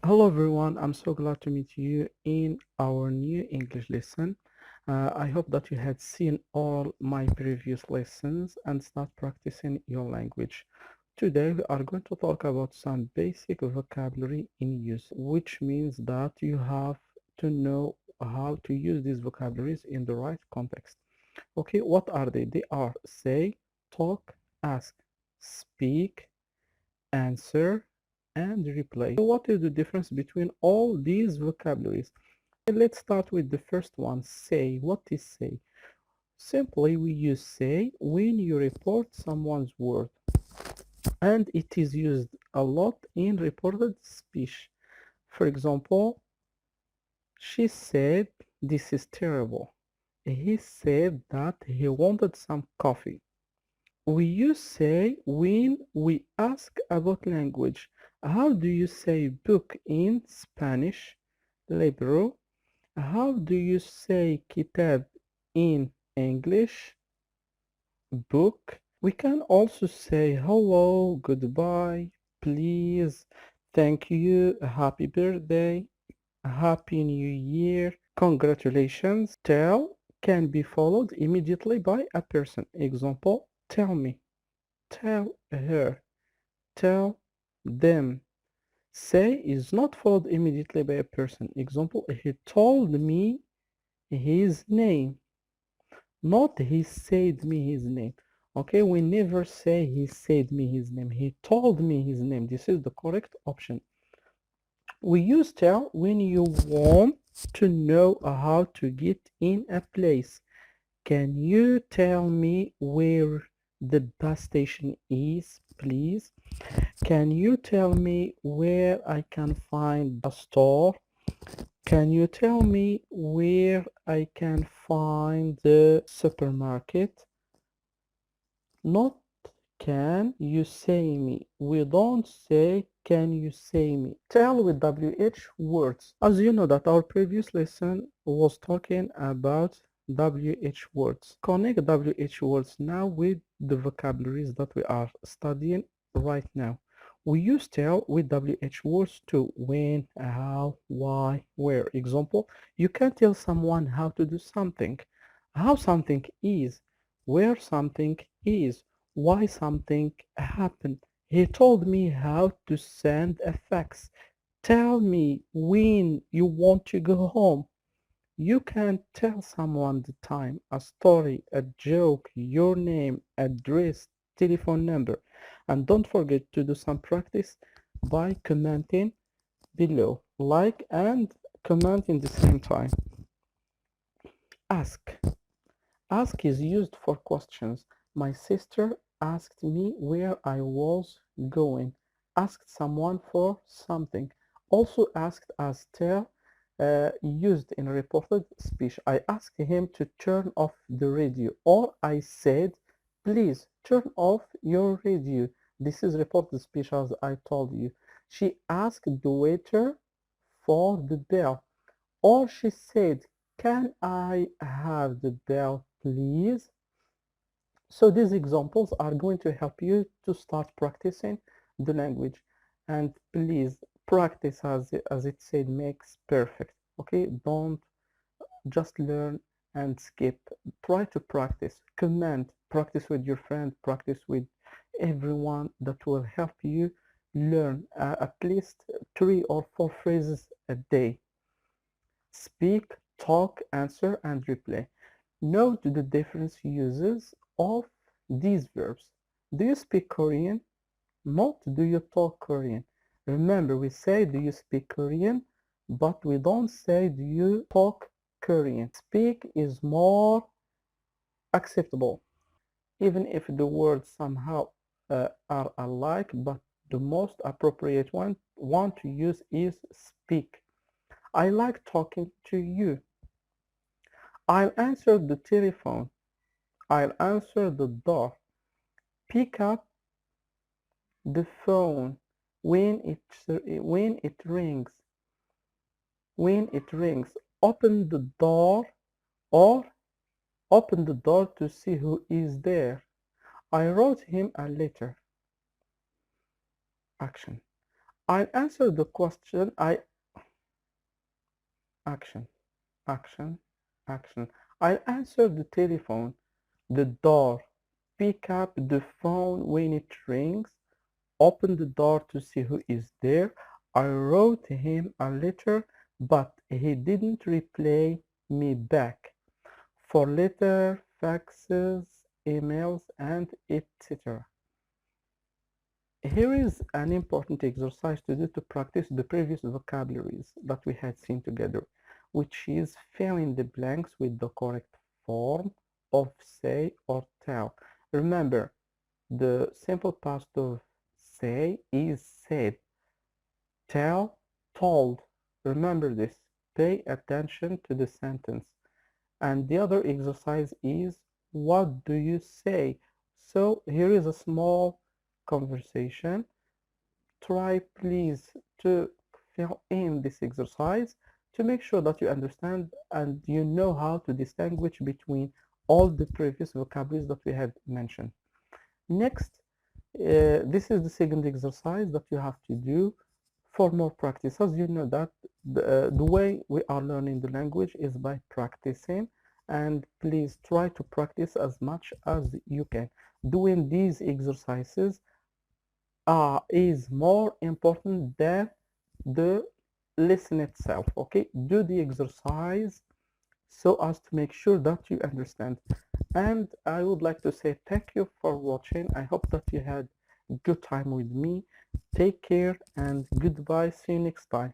Hello everyone, I'm so glad to meet you in our new English lesson. I hope that you had seen all my previous lessons and start practicing your language. Today we are going to talk about some basic vocabulary in use, which means that you have to know how to use these vocabularies in the right context. Okay, what are they? They are say, talk, ask, speak, answer, and replay. So what is the difference between all these vocabularies? Let's start with the first one, say. What is say? Simply, we use say when you report someone's word, and it is used a lot in reported speech. For example, she said, "This is terrible." He said that he wanted some coffee. We use say when we ask about language. How do you say book in Spanish? Libro. How do you say kitab in English? Book. We can also say hello, goodbye, please, thank you, happy birthday, happy new year, congratulations. Tell can be followed immediately by a person. Example, tell me. Tell her, tell them. Say is not followed immediately by a person. Example, he told me his name, not he said me his name. Okay, we never say he said me his name. He told me his name. This is the correct option. We use tell when you want to know how to get in a place. Can you tell me where the bus station is, please? Can you tell me where I can find a store? Can you tell me where I can find the supermarket? Not can you say me. We don't say can you say me. Tell with WH words. As you know that our previous lesson was talking about WH words. Connect WH words now with the vocabularies that we are studying right now. We use tell with WH words to when, how, why, where. Example, you can tell someone how to do something, how something is, where something is, why something happened. He told me how to send a fax. Tell me when you want to go home. You can tell someone the time, a story, a joke, your name, address, telephone number. And don't forget to do some practice by commenting below. Like and comment in the same time. Ask. Ask is used for questions. My sister asked me where I was going. Asked someone for something. Also asked as tell, used in reported speech. I asked him to turn off the radio, or I said, please turn off your radio. This is reported speech as I told you. She asked the waiter for the bell, or she said, can I have the bell, please? So these examples are going to help you to start practicing the language. And please practice, as it said, makes perfect. Okay, don't just learn and skip. Try to practice. Comment. Practice with your friend. Practice with everyone. That will help you learn at least 3 or 4 phrases a day. Speak, talk, answer, and replay. Note the different uses of these verbs. Do you speak Korean? Not do you talk Korean. Remember, we say do you speak Korean, but we don't say do you talk Korean. Speak is more acceptable, even if the words somehow are alike, but the most appropriate one to use is speak. I like talking to you. I'll answer the telephone. I'll answer the door. Pick up the phone when it rings. When it rings, open the door or open the door to see who is there. I wrote him a letter. Action. I'll answer the question. Action, action, action. I'll answer the telephone, the door, pick up the phone when it rings, open the door to see who is there. I wrote him a letter, but he didn't reply me back. For letter, faxes, emails, and etc. Here is an important exercise to do to practice the previous vocabularies that we had seen together, which is fill in the blanks with the correct form of say or tell. Remember, the simple past of say is said, tell, told. Remember this. Pay attention to the sentence. And the other exercise is what do you say? So here is a small conversation. Try please to fill in this exercise to make sure that you understand and you know how to distinguish between all the previous vocabularies that we have mentioned. Next, this is the second exercise that you have to do for more practice. As you know that the way we are learning the language is by practicing, and please try to practice as much as you can. Doing these exercises is more important than the lesson itself. Okay, do the exercise so as to make sure that you understand. And I would like to say thank you for watching. I hope that you had good time with me. Take care and goodbye. See you next time.